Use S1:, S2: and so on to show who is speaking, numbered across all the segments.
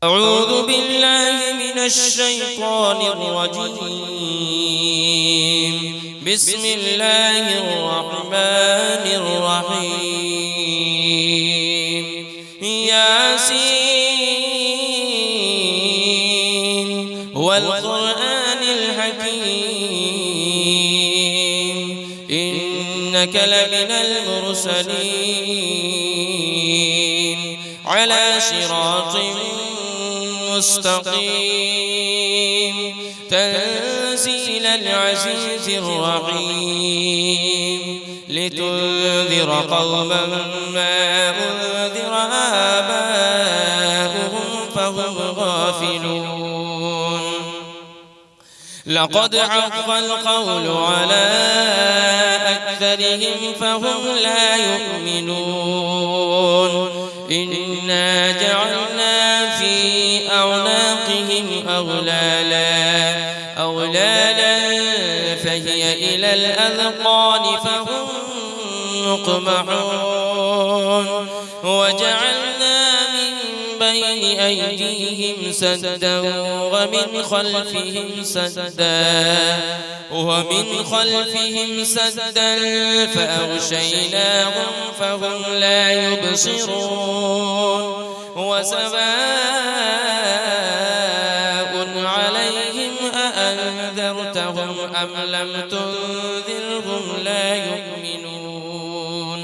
S1: أعوذ بالله من الشيطان الرجيم. بسم الله الرحمن الرحيم. ياسين والقرآن الحكيم إنك لمن المرسلين على صراط مستقيم تنزيل العزيز الرحيم لتنذر قوما ما أنذر آباؤهم فهم غافلون. لقد حق القول على أكثرهم فهم لا يؤمنون. إنا جعلنا في أعناقهم أغلالا فهي إلى الأذقان فهم مقمحون. وجعلنا من بين أيديهم سدا ومن خلفهم سدا فأغشيناهم فهم لا يبصرون. وسواء عليهم أأنذرتهم أم لم تنذرهم لا يؤمنون.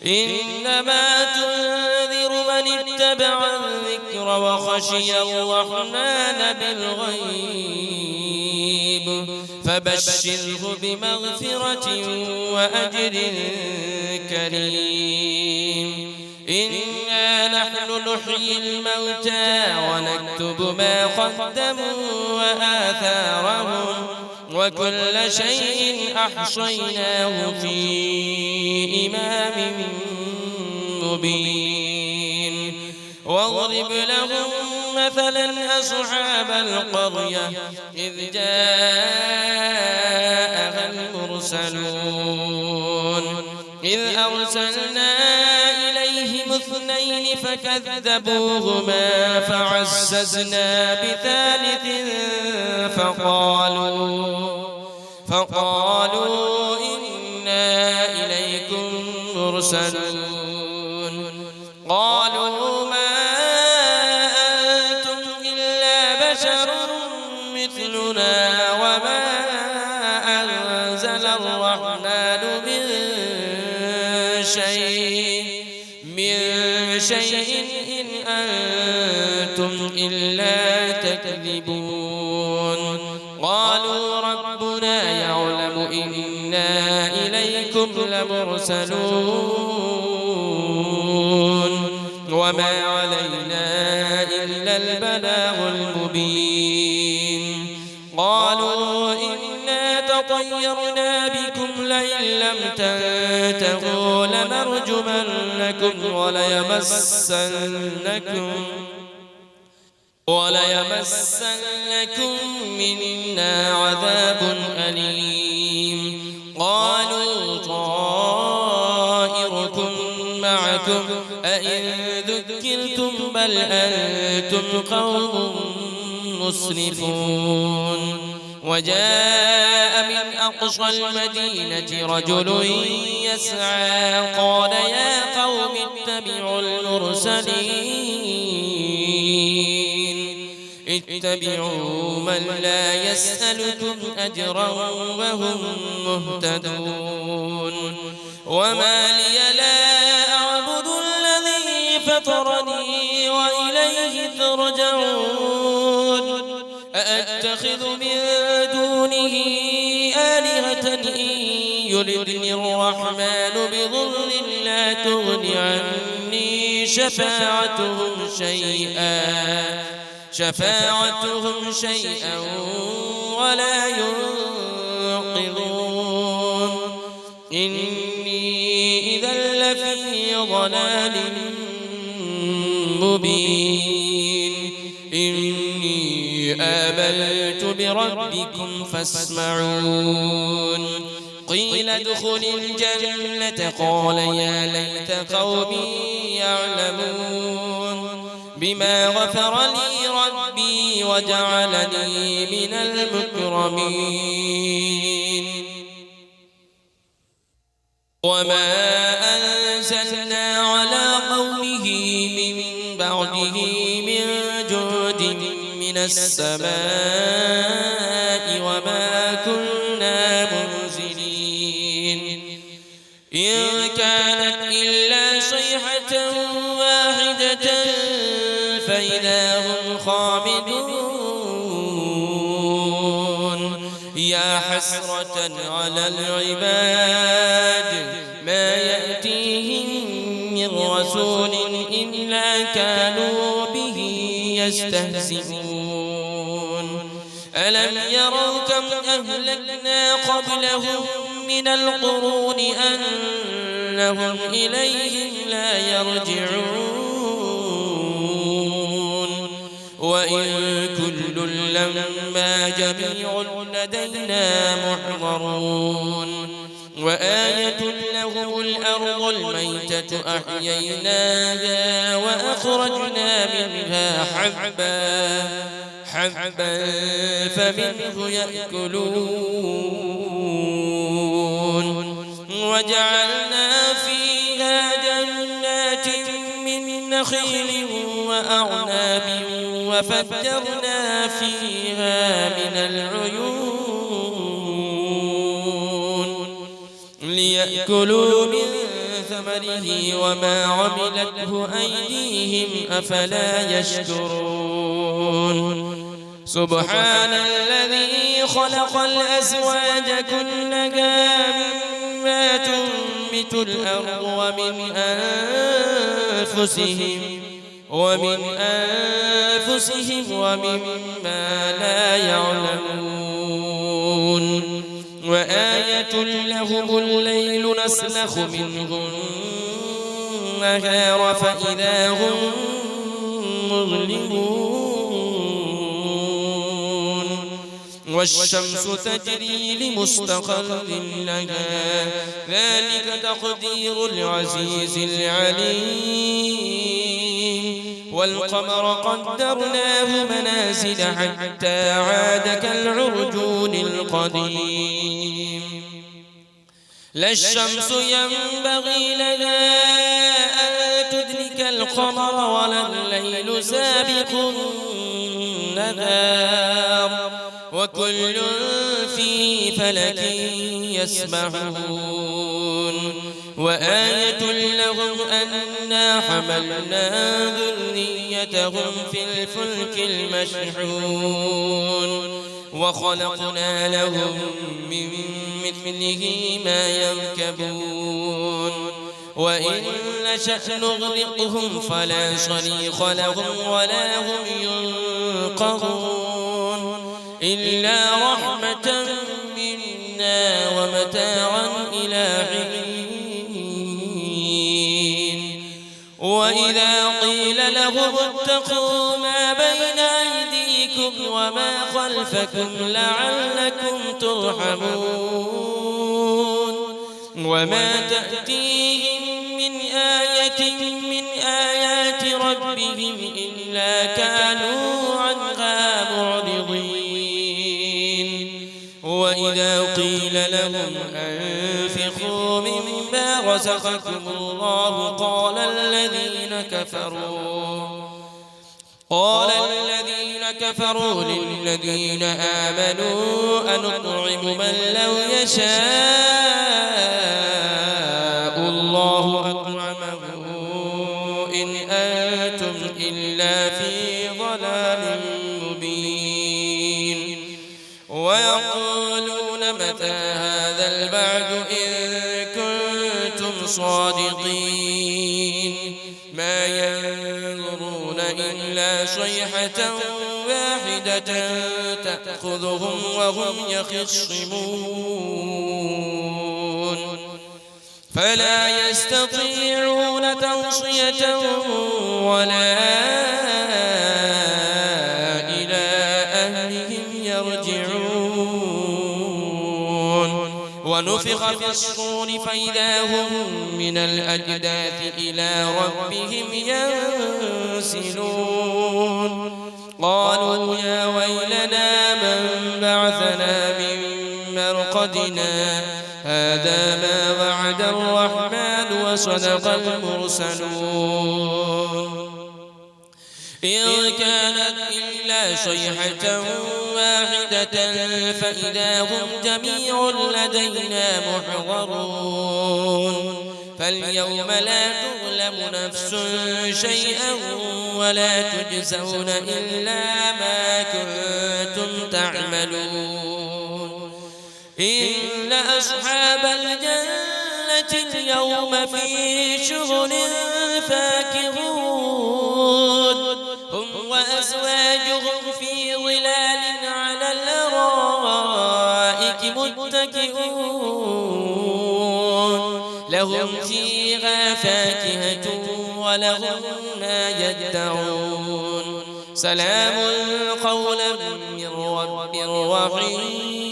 S1: إنما تنذر من اتبع الذكر وخشي الرحمن بالغيب فبشره بمغفرة وأجر كريم. إنا نحن نحيي الموتى ونكتب ما قدموا وآثارهم وكل شيء أحصيناه في إمام مبين. واضرب لهم مثلا أصحاب القرية إذ جاءها المرسلون إذ أرسلنا إليهم اثنين فكذبوهما فعززنا بثالث فقالوا إنا إليكم مرسلون. قالوا ما أنتم إلا بشر مثلنا وما أنزل الرحمن من شيء إن أنتم إلا تكذبون. قالوا ربنا يعلم إنا إليكم لمرسلون وما علينا إلا البلاغ المبين. قالوا إنا تطيرنا بكم لئن لم تنتهوا لنرجمنكم وليمسنكم منا عذاب أليم. قالوا طائركم معكم أئن ذكرتم بل أنتم قوم مسرفون. وجاء من أقصى المدينة رجل يسعى قال يا قوم اتبعوا من لا يسألكم أجرا وهم مهتدون. وما لي لا أعبد الذي فطرني وإليه ترجعون. أأتخذ من دونه آلهة إن يردني الرحمن بضر لا تغن عني شفاعتهم شيئا ولا ينقذون. إني إذا لفي ضلال مبين. إني آمنت بربكم فاسمعون. قيل ادخل الجنة قال يا ليت قومي يعلمون. بما غفر لي ربي وجعلني من المكرمين وما أنزلنا على قومه من بعده من جود من السماء وما كنا منزلين إن كانت إلا صيحة واحدة فإذا هم خامدون يا حسرة على العباد ما يأتيهم من رسول إلا كانوا به يستهزئون ألم يروا كم أهلكنا قبلهم من القرون أنهم إليهم لا يرجعون وإن كل لما جميع لدينا محضرون وآية لهم الأرض الميتة أحييناها وأخرجنا منها حبا فمنه يأكلون وجعلنا فيها جنات من نخيل وأعناب وفجرنا فيها من العيون ليأكلوا من ثمره وما عملته أيديهم أفلا يشكرون سبحان الذي خلق الأزواج كلها مما تنبت الأرض ومن أنفسهم ومما لا يعلمون وآية لهم الليل نسلخ منه النهار فإذا هم مظلمون والشمس تجري لمستقر لها ذلك تقدير العزيز العليم والقمر قدرناه منازل حتى عاد كالعرجون القديم لا الشمس ينبغي لها أن تدرك القمر ولا الليل سابق النهار وكل في فلك يسبحون وآية لهم أنا حملنا ذريتهم في الفلك المشحون وخلقنا لهم من مثله ما يركبون وإن نشأ نغرقهم فلا صريخ لهم ولا هم ينقذون إلا رحمة منا ومتاعا إلى حين وإذا قيل لهم اتقوا ما بين أيديكم وما خلفكم لعلكم ترحمون وما تأتيهم من آية من آيات ربهم إلا كانوا عنها معرضين وإذا قيل لهم أنفقوا مما رزقكم الله قال الذين كفروا للذين آمنوا أنطعم من لو يشاء الله أطعمه إن أنتم إلا في ضلال مبين ويقولون متى هذا البعد إن كنتم صادقين ما ينظرون إلا صيحة واحدة تأخذهم وهم يخصمون فلا يستطيعون توصية ولا إلى أهلهم يرجعون ونفخ في الصور فإذا هم من الأجداث إلى ربهم ينسلون قالوا يا ويلنا من بعثنا من مرقدنا هذا ما وعد الرحمن وصدق المرسلون إن كانت إلا صيحة واحدة فإذا هم جميع لدينا محضرون فاليوم لا تظلم نفس شيئا ولا تجزون إلا ما كنتم تعملون إن أصحاب الجنة اليوم في شغل فاكهون هم وأزواجهم في ظلال على الأرائك متكئون لهم فيها فاكهة ولهم ما يدعون سلام قولا من رب رحيم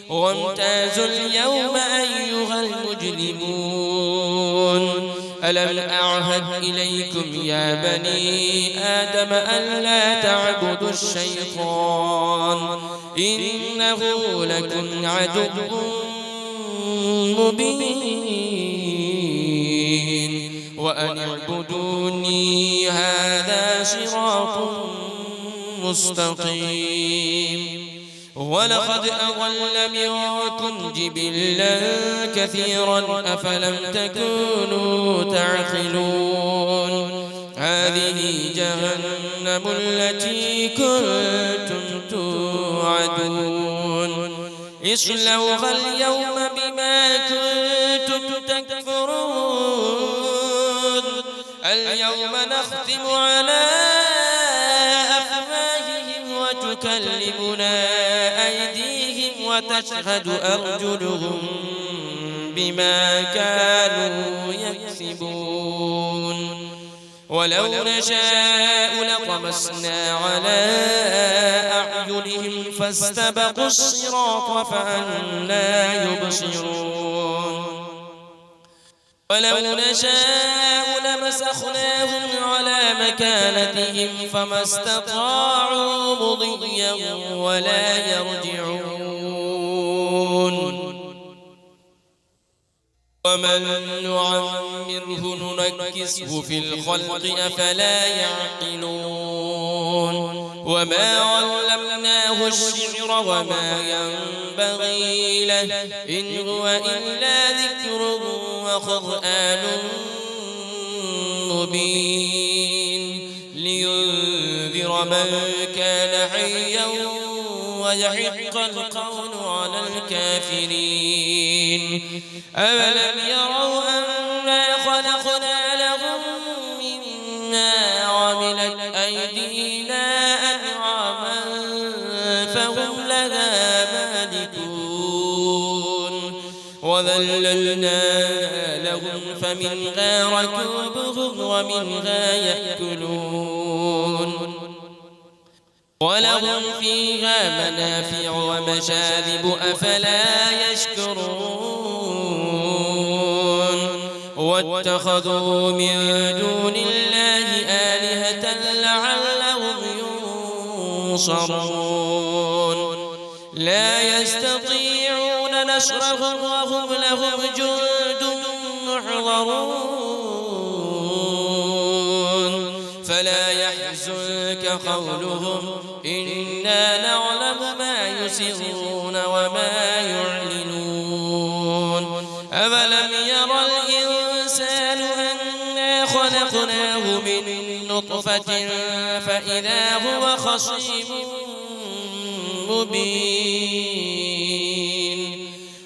S1: وامتازوا اليوم أيها المجرمون ألم أعهد إليكم يا بني آدم ألا تعبدوا الشيطان إنه لكم عدو مبين وأن اعبدوني هذا صراط مستقيم ولقد أضل منكم جبلا كثيرا أفلم تكونوا تعقلون هذه جهنم التي كنتم توعدون اصلوها اليوم بما كنتم تكفرون اليوم نختم على أفواههم وتكلمنا أيديهم وتشهد أرجلهم بما كانوا يكسبون ولو نشاء لطمسنا على أعينهم فاستبقوا الصراط فأنى يبصرون ولو نشاء لمسخناهم على مكانتهم فما استطاعوا مضيا ولا يرجعون ومن نعمره ننكسه في الخلق أفلا يعقلون وما علمناه الشعر وما ينبغي له إن هو إلا ذكر وقرآن مبين لينذر من كان حيا ويحق القول على الكافرين أولم يروا أنا خلقنا لهم مما عملت أيدينا أنعاما فهم لها مالكون وذللناها لهم فمنها ركوبهم ومنها يأكلون ولهم فيها منافع ومشارب أفلا يشكرون واتخذوا من دون الله آلهة لعلهم ينصرون لا يستطيعون نصرهم وهم لهم جند محضرون فلا يحزنك قولهم إنا نعلم ما يسرون وما يعلنون أولم يرى الإنسان أنا خلقناه من نطفة فإذا هو خصيم مبين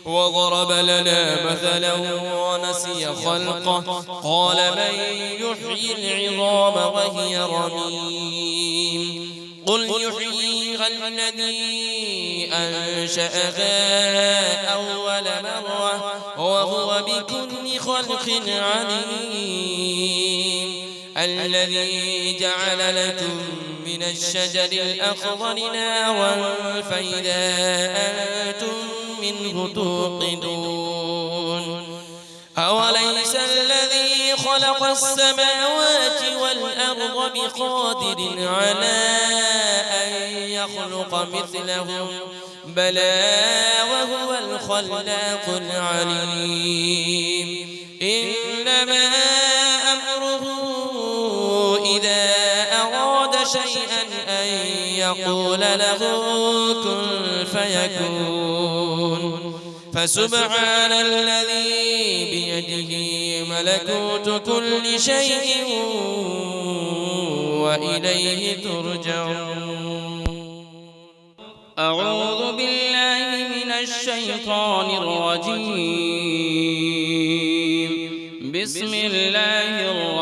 S1: وضرب لنا مثلا ونسي خلقه قال من يحيي العظام وهي رميم قل يحييها الذي أنشأها أول مرة وهو بكل خلق عليم الذي جعل لكم من الشجر الأخضر نارا فإذا أنتم منه توقدون أوليس الذي خلق السماوات والأرض بقادر على أن يخلق مثلهم بلى وهو الخلاق العليم إنما أمره إذا أراد شيئا أن يقول له كن فيكون فسبحان الذي بيده ملكوت كل شيء وإليه ترجعون
S2: أعوذ بالله من الشيطان الرجيم بسم الله الرحمن